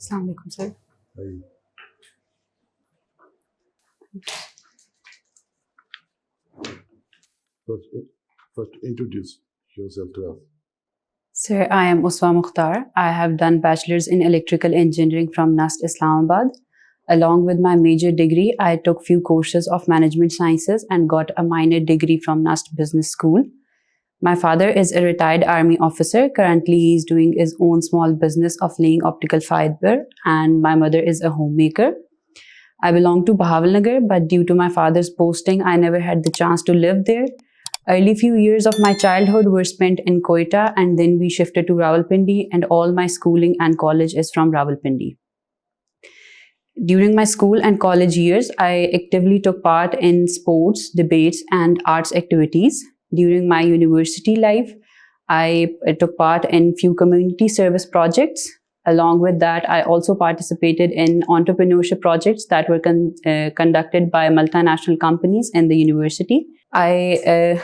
Assalamu alaikum, sir. Hi. First introduce yourself to us. Sir, I am Uswa Mukhtar. I have done Bachelor's in Electrical Engineering from NUST Islamabad. Along with my major degree, I took few courses of Management Sciences and got a minor degree from NUST Business School. My father is a retired army officer. Currently, he is doing his own small business of laying optical fiber, and my mother is a homemaker. I belong to Bahawalnagar, but due to my father's posting, I never had the chance to live there. Early few years of my childhood were spent in Quetta, and then we shifted to Rawalpindi, and all my schooling and college is from Rawalpindi. During my school and college years, I actively took part in sports, debates, and arts activities. During my university life, I took part in few community service projects. Along with that, I also participated in entrepreneurship projects that were conducted by multinational companies in the university. I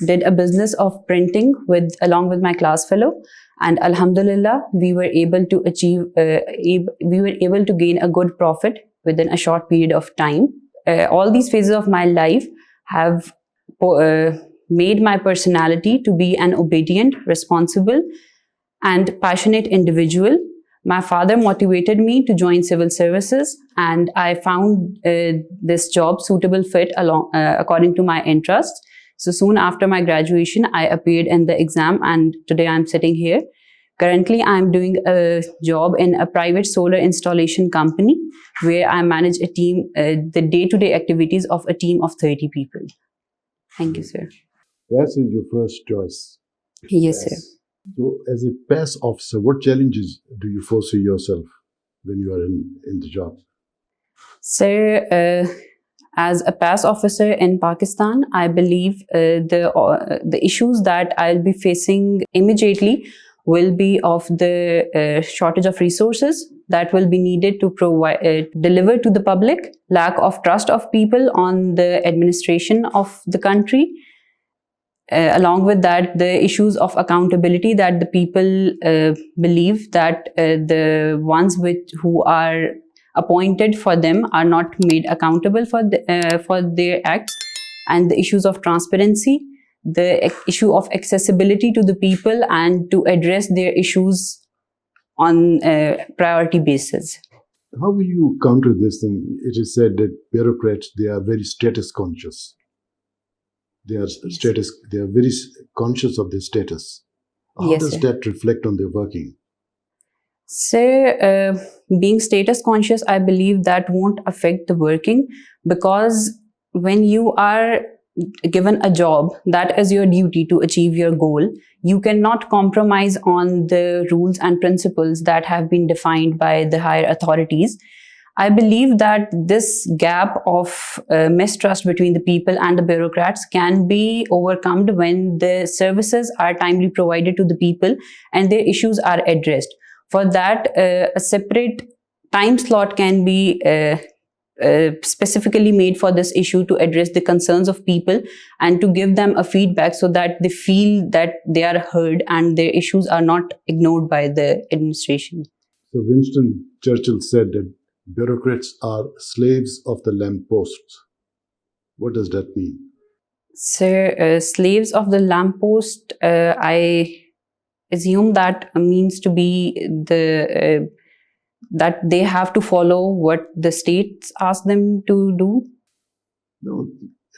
did a business of printing along with my class fellow, and Alhamdulillah, we were able to gain a good profit within a short period of time. All these phases of my life have made my personality to be an obedient, responsible, and passionate individual. My father motivated me to join civil services, and I found this job suitable fit according to my interests. So soon after my graduation, I appeared in the exam, and today I'm sitting here. Currently, I'm doing a job in a private solar installation company where I manage a team, the day-to-day activities of a team of 30 people. Thank you, sir. That is your first choice. Yes, sir. So, as a PAS officer, what challenges do you foresee yourself when you are in the job? Sir, as a PAS officer in Pakistan, I believe the issues that I'll be facing immediately will be of the shortage of resources that will be needed to deliver to the public, lack of trust of people on the administration of the country. Along with that, the issues of accountability that the people believe that the ones who are appointed for them are not made accountable for their acts, and the issues of transparency, the issue of accessibility to the people, and to address their issues on a priority basis. How will you counter this thing? It is said that bureaucrats, they are very status conscious. They are They are very conscious of their status. How does that reflect on their working? So, being status conscious, I believe that won't affect the working, because when you are given a job, that is your duty to achieve your goal. You cannot compromise on the rules and principles that have been defined by the higher authorities. I believe that this gap of mistrust between the people and the bureaucrats can be overcome when the services are timely provided to the people and their issues are addressed. For that, a separate time slot can be specifically made for this issue to address the concerns of people and to give them a feedback so that they feel that they are heard and their issues are not ignored by the administration. So Winston Churchill said that bureaucrats are slaves of the lampposts. What does that mean? Sir, slaves of the lamppost, I assume that means to be that they have to follow what the states ask them to do? No,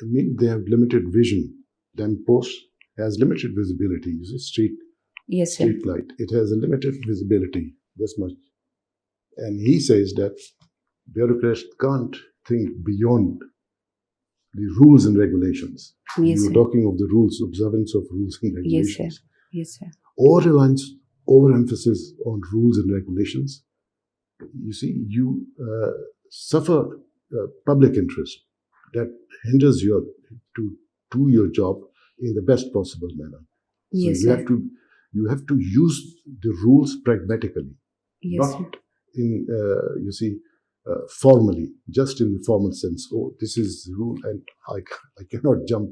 I mean they have limited vision. Lamppost has limited visibility. You see, street light. It has a limited visibility, this much. And he says that bureaucrats can't think beyond the rules and regulations. Yes, You're talking of the rules, observance of rules and regulations. Yes, sir. Over-reliance, over-emphasis on rules and regulations. You see, you suffer public interest that hinders you to do your job in the best possible manner. Yes, so you have to use the rules pragmatically, not in formally, just in the formal sense. Oh, this is the rule, and I cannot jump.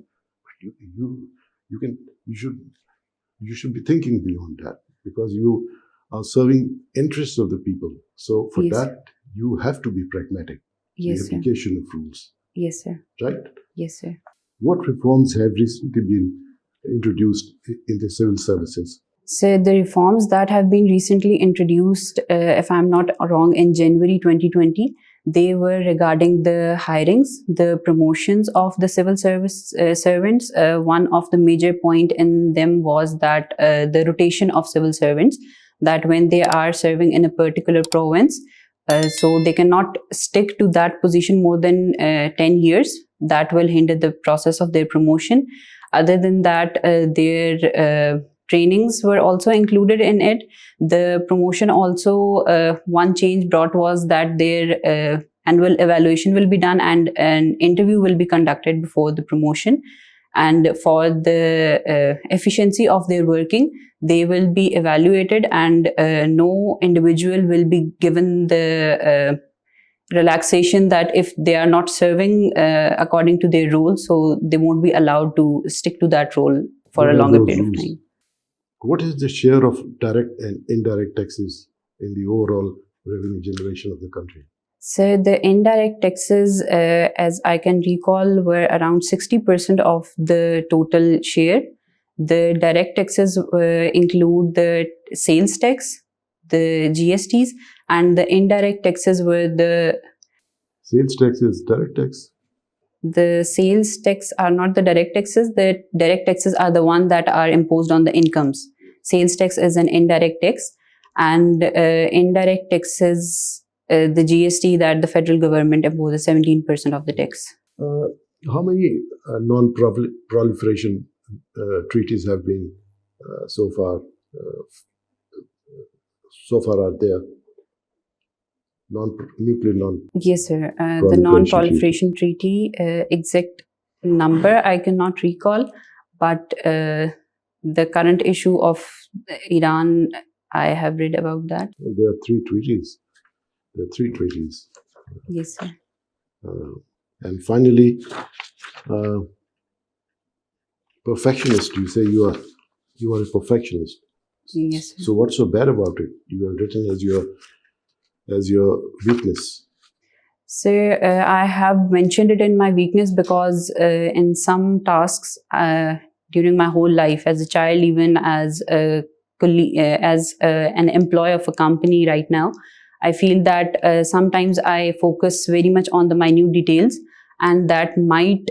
You should be thinking beyond that, because you are serving interests of the people. So for Yes. that, you have to be pragmatic. Yes, The sir. application of rules, Yes, sir. right? Yes, sir. What reforms have recently been introduced in the civil services? So the reforms that have been recently introduced, if I'm not wrong, in January 2020, they were regarding the hirings, the promotions of the civil service servants. One of the major point in them was that the rotation of civil servants, that when they are serving in a particular province, so they cannot stick to that position more than 10 years. That will hinder the process of their promotion. Other than that, their trainings were also included in it. The promotion also, one change brought was that their annual evaluation will be done and an interview will be conducted before the promotion. And for the efficiency of their working, they will be evaluated, and no individual will be given the relaxation that if they are not serving according to their role, so they won't be allowed to stick to that role for What a are longer those period of rules? time. What is the share of direct and indirect taxes in the overall revenue generation of the country? So the indirect taxes, as I can recall, were around 60% of the total share. The direct taxes include the sales tax, the GSTs, and the indirect taxes were the Sales tax is direct tax. The sales tax are not the direct taxes. The direct taxes are the one that are imposed on the incomes. Sales tax is an indirect tax, and indirect taxes, the GST that the federal government imposes 17% of the tax. How many non-proliferation treaties have been so far are there? Nuclear non. Yes, sir. The non-proliferation treaty, exact number I cannot recall, but the current issue of Iran, I have read about that. There are three treaties. Yes, sir. And finally, perfectionist. You say you are a perfectionist. Yes, sir. So what's so bad about it? You have written as your weakness. So I have mentioned it in my weakness because in some tasks during my whole life, as a child, even as a as an employee of a company right now, I feel that sometimes I focus very much on the minute details, and that might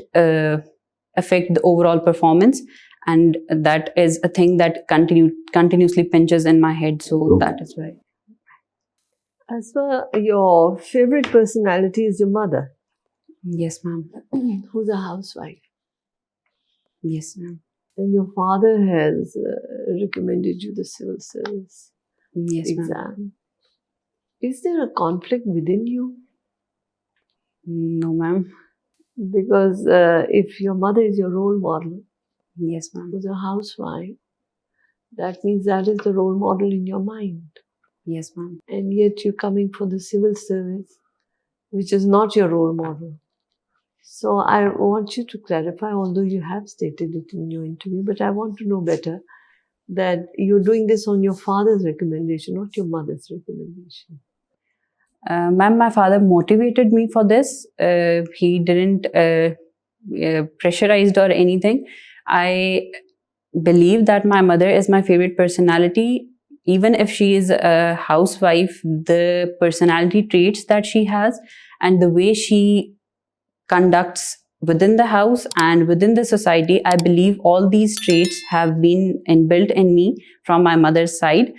affect the overall performance. And that is a thing that continuously pinches in my head. So that is why. Asma, your favorite personality is your mother. Yes, ma'am. Who's a housewife. Yes, ma'am. And your father has recommended you the civil service exam. Is there a conflict within you? No, ma'am. Because if your mother is your role model, yes, ma'am, who's a housewife, that means that is the role model in your mind. Yes, ma'am. And yet you're coming for the civil service, which is not your role model. So I want you to clarify, although you have stated it in your interview, but I want to know better that you're doing this on your father's recommendation, not your mother's recommendation. Ma'am, my father motivated me for this. He didn't pressurized or anything. I believe that my mother is my favorite personality. Even if she is a housewife, the personality traits that she has and the way she conducts within the house and within the society, I believe all these traits have been inbuilt in me from my mother's side.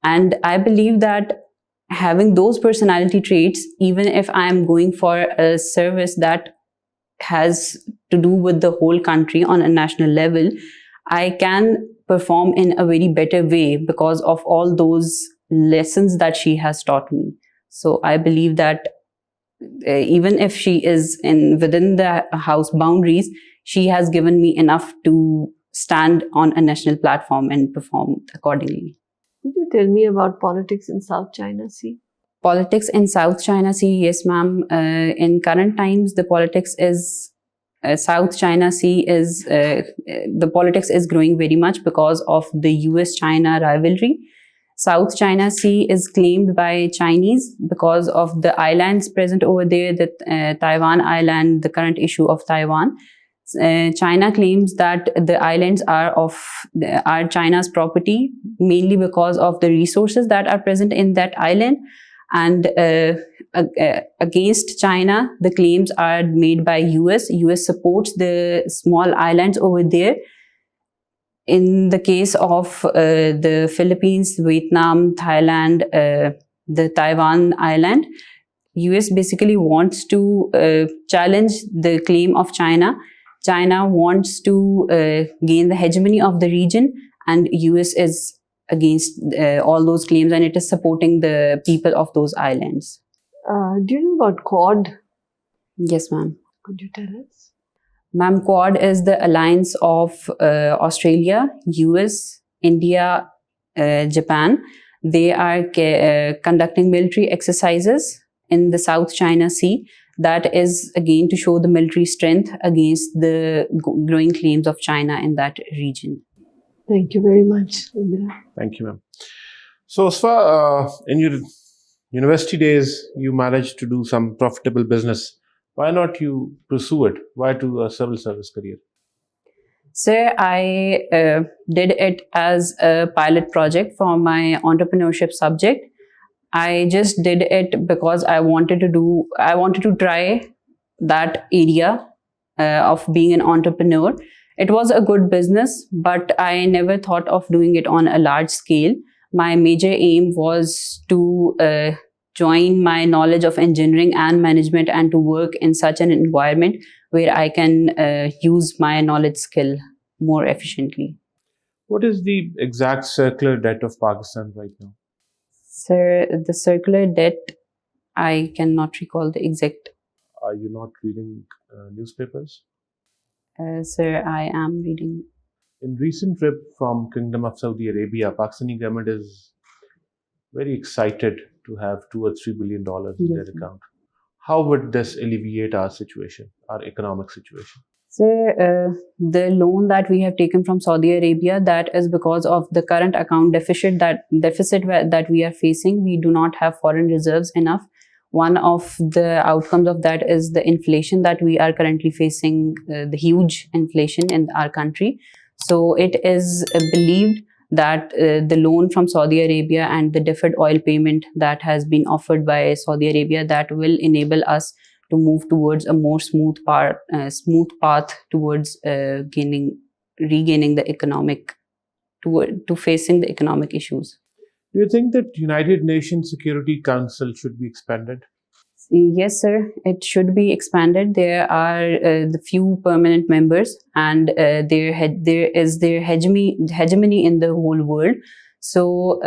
And I believe that having those personality traits, even if I am going for a service that has to do with the whole country on a national level, I can perform in a very better way because of all those lessons that she has taught me. So I believe that even if she is within the house boundaries, she has given me enough to stand on a national platform and perform accordingly. Could you tell me about politics in South China Sea? Politics in South China Sea, yes, ma'am. In current times, the politics is South China Sea is the politics is growing very much because of the US-China rivalry. South China Sea is claimed by Chinese because of the islands present over there, the Taiwan island, the current issue of Taiwan. China claims that the islands are China's property, mainly because of the resources that are present in that island. And against China, the claims are made by US. US supports the small islands over there. In the case of the Philippines, Vietnam, Thailand, the Taiwan island, US basically wants to challenge the claim of China. China wants to gain the hegemony of the region, and US is against all those claims, and it is supporting the people of those islands. Do you know about Quad? Yes, ma'am. Could you tell us? Ma'am, Quad is the alliance of Australia, US, India, Japan. They are conducting military exercises in the South China Sea. That is again to show the military strength against the growing claims of China in that region. Thank you very much. Thank you, ma'am. So, Uswa, in your university days, you managed to do some profitable business. Why not you pursue it? Why to a civil service career? Sir, I did it as a pilot project for my entrepreneurship subject. I just did it because I wanted to try that area of being an entrepreneur. It was a good business, but I never thought of doing it on a large scale. My major aim was to join my knowledge of engineering and management and to work in such an environment where I can use my knowledge skill more efficiently. What is the exact circular debt of Pakistan right now? Sir, the circular debt, I cannot recall the exact. Are you not reading newspapers? Sir, I am reading. In recent trip from Kingdom of Saudi Arabia, Pakistani government is very excited to have $2 or $3 billion in their account. How would this alleviate our situation, our economic situation? Sir, the loan that we have taken from Saudi Arabia, that is because of the current account deficit that we are facing. We do not have foreign reserves enough. One of the outcomes of that is the inflation that we are currently facing, the huge inflation in our country. So it is believed that the loan from Saudi Arabia and the deferred oil payment that has been offered by Saudi Arabia, that will enable us to move towards a more smooth path towards regaining the economic, to facing the economic issues. Do you think that United Nations Security Council should be expanded? Yes, sir. It should be expanded. There are the few permanent members, and there is their hegemony in the whole world. So,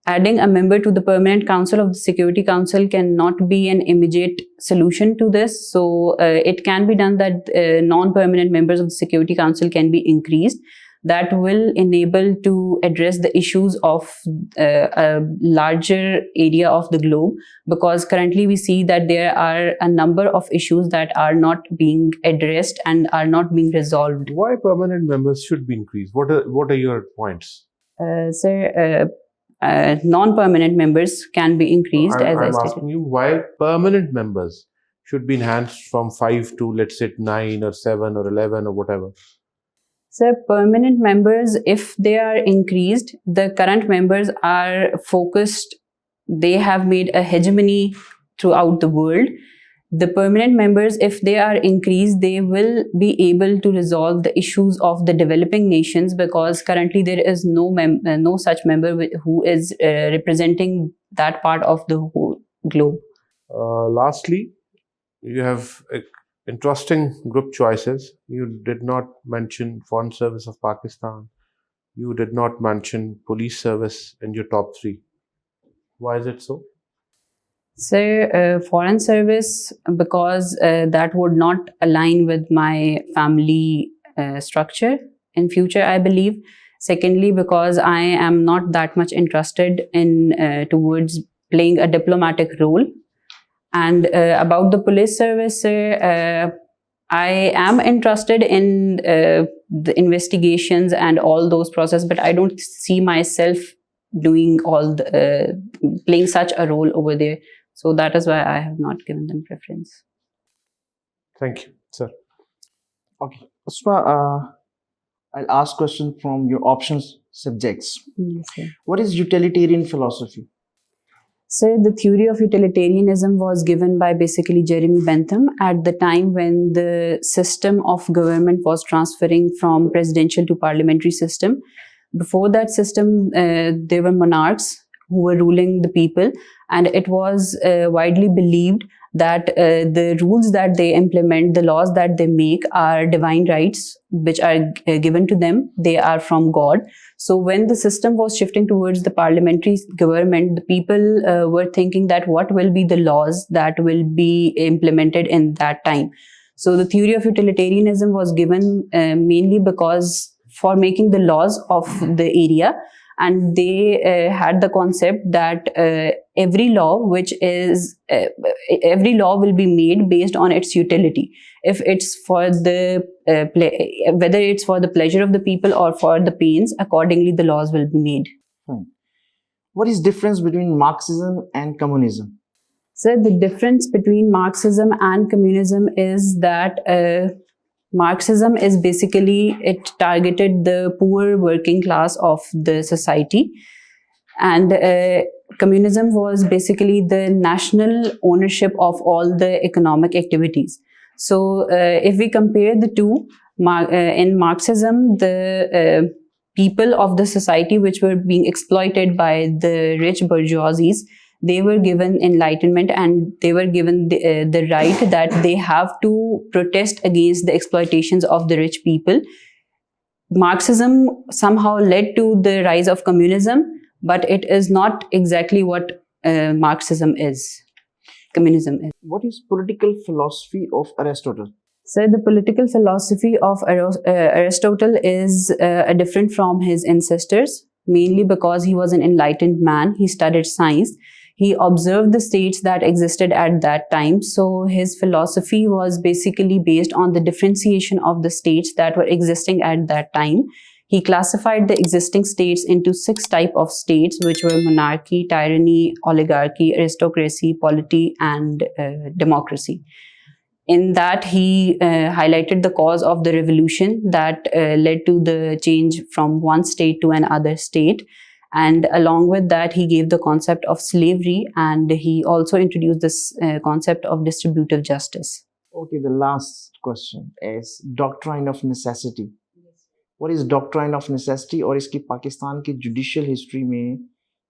adding a member to the permanent council of the Security Council cannot be an immediate solution to this. So, it can be done that non-permanent members of the Security Council can be increased. That will enable to address the issues of a larger area of the globe, because currently we see that there are a number of issues that are not being addressed and are not being resolved. Why permanent members should be increased? What are your points? Sir, non-permanent members can be increased. I'm asking you why permanent members should be enhanced from 5 to, let's say, 9 or 7 or 11 or whatever. Sir, permanent members, if they are increased, the current members are focused. They have made a hegemony throughout the world. The permanent members, if they are increased, they will be able to resolve the issues of the developing nations, because currently there is no such member who is representing that part of the whole globe. Lastly, you have interesting group choices. You did not mention Foreign Service of Pakistan. You did not mention Police Service in your top 3. Why is it so? Sir, Foreign Service, because that would not align with my family structure in future, I believe. Secondly, because I am not that much interested in towards playing a diplomatic role. And about the police service, I am interested in the investigations and all those processes, but I don't see myself doing all the playing such a role over there. So that is why I have not given them preference. Thank you, sir. Okay, Uswa, I'll ask question from your options subjects. Yes, sir. What is utilitarian philosophy? So the theory of utilitarianism was given by basically Jeremy Bentham at the time when the system of government was transferring from presidential to parliamentary system. Before that system, there were monarchs who were ruling the people, and it was widely believed that the rules that they implement, the laws that they make are divine rights which are given to them. They are from God. So when the system was shifting towards the parliamentary government, the people were thinking that what will be the laws that will be implemented in that time. So the theory of utilitarianism was given mainly because for making the laws of the area, and they had the concept that every law will be made based on its utility. If it's for the whether it's for the pleasure of the people or for the pains, accordingly the laws will be made. What is difference between Marxism and communism? So the difference between Marxism and communism is that Marxism is basically, it targeted the poor working class of the society, and communism was basically the national ownership of all the economic activities. So if we compare the two, in Marxism, the people of the society which were being exploited by the rich bourgeoisies, they were given enlightenment, and they were given the right that they have to protest against the exploitations of the rich people. Marxism somehow led to the rise of communism, but it is not exactly what Marxism is. Communism is. What is political philosophy of Aristotle? So the political philosophy of Aristotle is different from his ancestors, mainly because he was an enlightened man. He studied science. He observed the states that existed at that time. So his philosophy was basically based on the differentiation of the states that were existing at that time. He classified the existing states into 6 types of states, which were monarchy, tyranny, oligarchy, aristocracy, polity, and democracy. In that, he highlighted the cause of the revolution that led to the change from one state to another state. And along with that, he gave the concept of slavery, and he also introduced this concept of distributive justice. Okay, the last question is doctrine of necessity. What is doctrine of necessity, और इसकी पाकिस्तान की judicial history में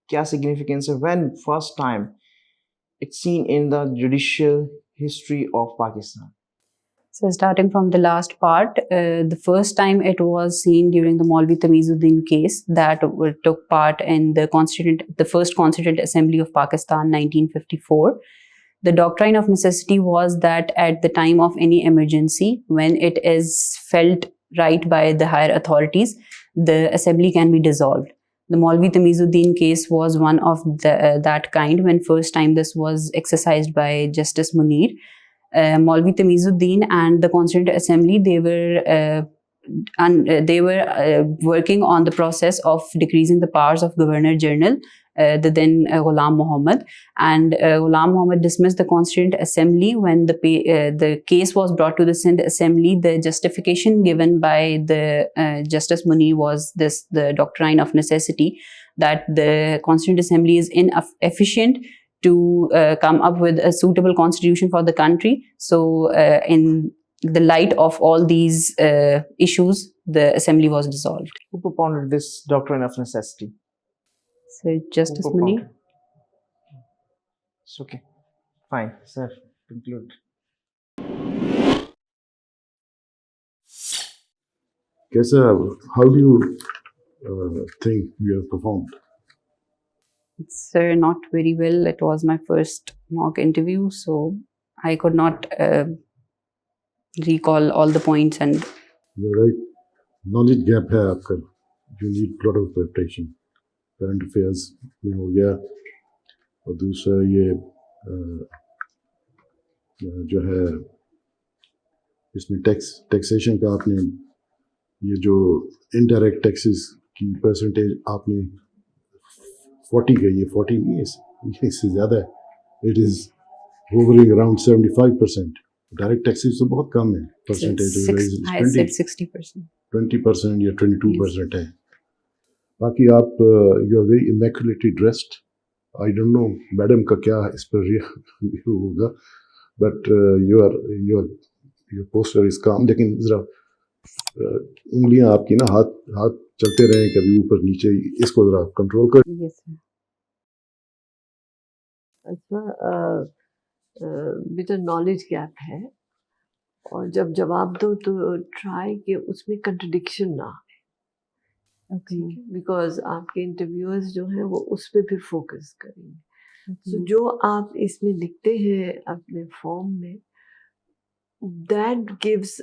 क्या significance है? When first time it's seen in the judicial history of Pakistan? So starting from the last part, the first time it was seen during the Maulvi Tamizuddin case that took part in the first Constituent Assembly of Pakistan, 1954. The doctrine of necessity was that at the time of any emergency, when it is felt right by the higher authorities, the assembly can be dissolved. The Maulvi Tamizuddin case was one of that kind, when first time this was exercised by Justice Munir. Maulvi Tamizuddin and the Constituent Assembly, they were working on the process of decreasing the powers of Governor General, the then Ghulam Muhammad, and Ghulam Muhammad dismissed the Constituent Assembly. When the case was brought to the Sindh Assembly, the justification given by the Justice Munir was the doctrine of necessity, that the Constituent Assembly is inefficient to come up with a suitable constitution for the country. So in the light of all these issues, the assembly was dissolved. Who propounded this doctrine of necessity? So Justice Munir. It's okay. Fine, sir. Conclude. Kaisa, how do you think you have performed? Sir, not very well. It was my first mock interview, so I could not recall all the points. And you're right. Knowledge gap है आपका. You need lot of preparation. Current affairs में हो गया, और दूसरा ये जो है इसमें टैक्सेशन का आपने ये जो इनडायरेक्ट टैक्सेस की परसेंटेज आपने 40 का, ये 40 नहीं है, इससे ज़्यादा है. It is hovering around 75%. Direct taxes तो बहुत कम है, परसेंटेज I said 60%. 20% या 22% है. बाकी आप you are very immaculately dressed. I don't know madam का क्या इस पर रिव्यू होगा, बट योर पोस्टर इज काम. लेकिन ज़रा उंगलियां आपकी ना, हाथ चलते रहे कभी ऊपर नीचे, इसको ज़रा कंट्रोल कर. Yes, sir. अच्छा, बेटा नॉलेज गैप है, और जब जवाब दो तो ट्राई कि उसमें कंट्रडिक्शन ना, Okay. बिकॉज आपके इंटरव्यूअर्स जो हैं वो उस पर फिर फोकस करेंगे. Okay. So, जो आप इसमें लिखते हैं अपने फॉर्म में, that gives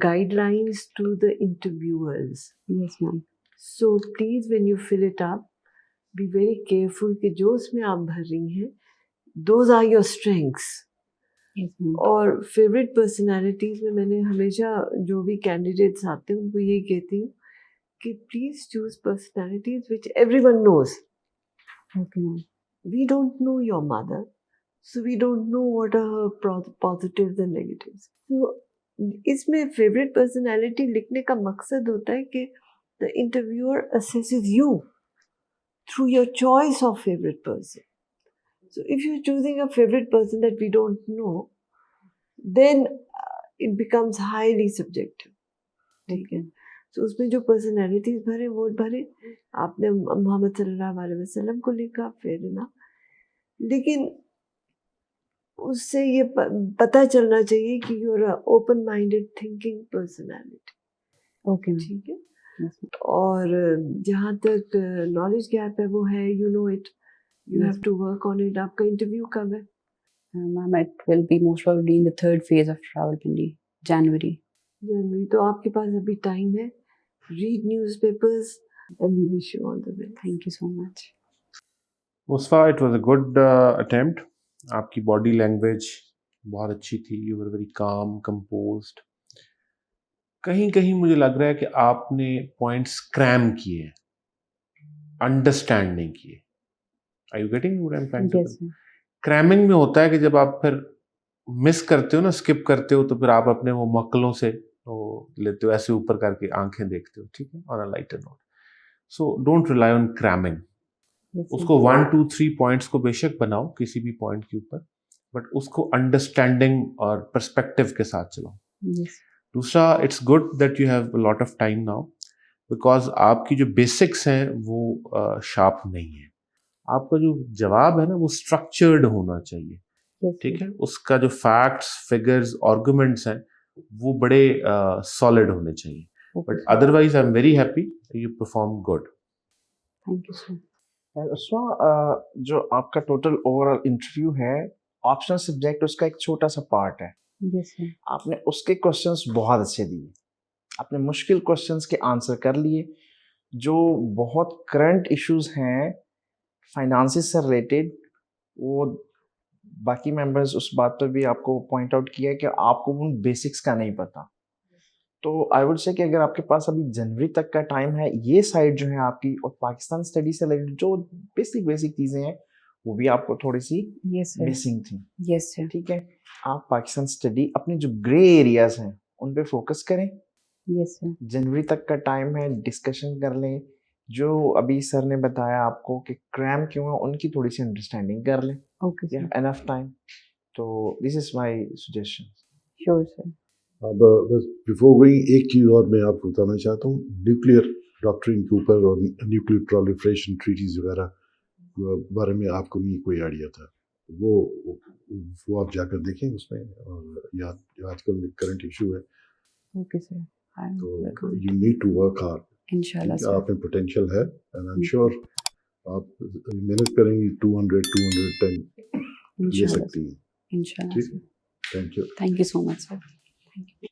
guidelines to the interviewers. Yes, ma'am. So please, when you fill it up, be very careful कि जो उसमें आप भर रही हैं, those are your strengths. Yes, ma'am. और फेवरेट पर्सनालिटीज में मैंने हमेशा जो भी कैंडिडेट्स आते हैं उनको यही कहती हूँ कि please choose personalities which everyone knows. Okay, ma'am. We don't know your mother, so we don't know what are her positives and negatives. So इसमें फेवरेट पर्सनालिटी लिखने का मकसद होता है कि the interviewer assesses you through your choice of favorite person. So if you're choosing a favorite person that we don't know, then it becomes highly subjective. ठीक है. So उसमें जो पर्सनैलिटीज भरे वो भरे. आपने मोहम्मद सल्लल्लाहु अलैहि वसल्लम को लिखा, फेयर इनफ, लेकिन उससे ये पता चलना चाहिए कि you are open minded thinking personality. Okay, ma'am. ठीक है. Yes, ma'am. और जहाँ तक नॉलेज गैप है वो है, you know it, you have to work on it. आपका इंटरव्यू कब है? Ma'am, it will be most probably in the third phase of Rawalpindi, January. जनवरी. तो आपके पास अभी टाइम है. Read newspapers and we wish you all the best. Thank you so much. Uswa, it was a good attempt. आपकी body language बहुत अच्छी थी. You were very calm, composed. कहीं कहीं मुझे लग रहा है कि आपने पॉइंट्स क्रैम किए, अंडरस्टैंड नहीं किए. Are you getting what I am trying to Yes, say? sir. Cramming में होता है कि जब आप फिर मिस करते हो ना, स्किप करते हो, तो फिर आप अपने वो मक्कलों से वो लेते हो, ऐसे ऊपर करके आंखें देखते हो. ठीक है, on a lighter note. So don't rely on cramming. Yes, sir. उसको 1 2 3 पॉइंट्स को बेशक बनाओ किसी भी पॉइंट के ऊपर, बट उसको अंडरस्टैंडिंग और पर्सपेक्टिव के साथ चलाओ. Yes. दूसरा, it's good that you have a lot of time now, because आपकी जो बेसिक्स हैं वो शार्प नहीं है. आपका जो जवाब है ना वो स्ट्रक्चर्ड होना चाहिए. Yes, ठीक sir. है, उसका जो फैक्ट्स, फिगर्स, आर्गुमेंट्स हैं वो बड़े सॉलिड होने चाहिए. Okay, but sir. Otherwise I am very happy, you perform good. Thank you, sir. उसवा, जो आपका टोटल ओवरऑल इंटरव्यू है, ऑप्शनल सब्जेक्ट उसका एक छोटा सा पार्ट है. Yes, sir. आपने उसके क्वेश्चंस बहुत अच्छे दिए. आपने मुश्किल क्वेश्चंस के आंसर कर लिए. जो बहुत करंट इश्यूज हैं फाइनेंसेस से रिलेटेड, वो बाकी मेंबर्स उस बात पर भी आपको पॉइंट आउट किया कि आपको उन बेसिक्स का नहीं पता. तो आई वुड से कि अगर आपके पास अभी जनवरी तक का टाइम है, ये साइड जो है आपकी, और पाकिस्तान स्टडी से रिलेटेड जो बेसिक चीज़ें हैं वो भी आपको थोड़ी सी Yes, sir. मिसिंग थी. Yes, sir. ठीक है, आप पाकिस्तान स्टडी अपने जो ग्रे एरियाज हैं उन पे फोकस करें. Yes, sir. जनवरी तक का टाइम है, डिस्कशन कर लें. जो अभी सर ने बताया आपको कि क्रैम क्यों है, उनकी थोड़ी सी अंडरस्टैंडिंग कर लें. Okay, you sir. Have enough time. तो this is my suggestion. Sure, sir. अब बस बिफोर गोइंग एक चीज़ और मैं आपको बताना चाहता हूँ. न्यूक्लियर डॉक्ट्रिन के ऊपर और न्यूक्लियर प्रोलिफरेशन ट्रीटीज वगैरह के बारे में आपको नहीं कोई आइडिया था. वो आप जाकर देखें उसमें, और या आजकल करंट इशू है, Okay, sir. I will work तो on it. You need to work hard. Inshallah, sir. आप में पोटेंशियल है, एंड आई एम श्योर आप मेहनत करेंगी 210 ले Inshallah, सकती sir. हैं. Inshallah, ठीक, sir. Thank you. Thank you so much, sir. Thank you.